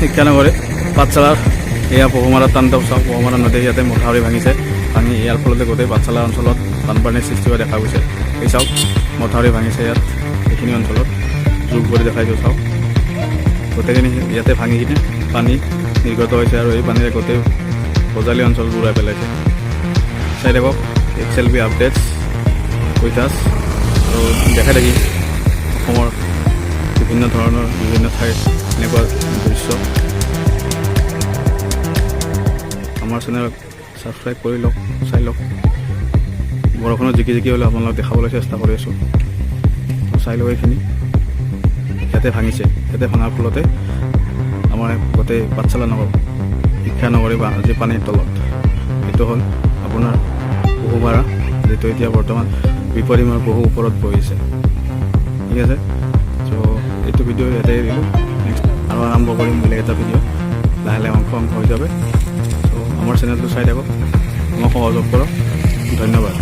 শিক্ষানগৰী পাঠশালাৰ এয়া পহুমাৰা তাণ্ডৱ চাওক। পহুমাৰা নদী ইয়াতে মথাউৰি ভাঙিছে। ভাঙি ইয়াৰ ফলতে গোটেই পাঠশালা অঞ্চলত বানপানীৰ সৃষ্টি হোৱা দেখা গৈছে। এই চাওক মথাউৰি ভাঙিছে ইয়াত এইখিনি অঞ্চলত জোৰ কৰি দেখাইছোঁ। চাওক গোটেইখিনি ইয়াতে ভাঙি কিনে পানী নিৰ্গত হৈছে আৰু এই পানীৰে গোটেই বজালী অঞ্চল বুৰাই পেলাইছে। চাই থাকক H.L.B আপডেটছ উইথ আছ। আৰু দেখাই থাকি অসমৰ বিভিন্ন ধৰণৰ বিভিন্ন ঠাইৰ এনেকুৱা দৃশ্য। আমাৰ চেনেলক ছাবস্ক্ৰাইব কৰি লওক, চাই লওক। বৰষুণত জিকি জিকি হ'লে আপোনালোকক দেখাবলৈ চেষ্টা কৰি আছোঁ। চাই লওক এইখিনি ইয়াতে ভাঙিছে। ইয়াতে ভাঙাৰ ফলতে আমাৰ গোটেই পাঠশালা নগৰ শিক্ষানগৰী বা আজি পানীৰ তলত। এইটো হ'ল আপোনাৰ পহুমাৰা, যিটো এতিয়া বৰ্তমান বিপদসীমাৰ বহু ওপৰত বহিছে। ঠিক আছে, চ' এইটো ভিডিঅ' ইয়াতে দিলোঁ। নেক্সট আৰু আৰম্ভ কৰিম বেলেগ এটা ভিডিঅ' লাহে লাহে অংশ হৈ যাবে। চ' আমাৰ চেনেলটো চাই থাকক, আমাক সহযোগ কৰক। ধন্যবাদ।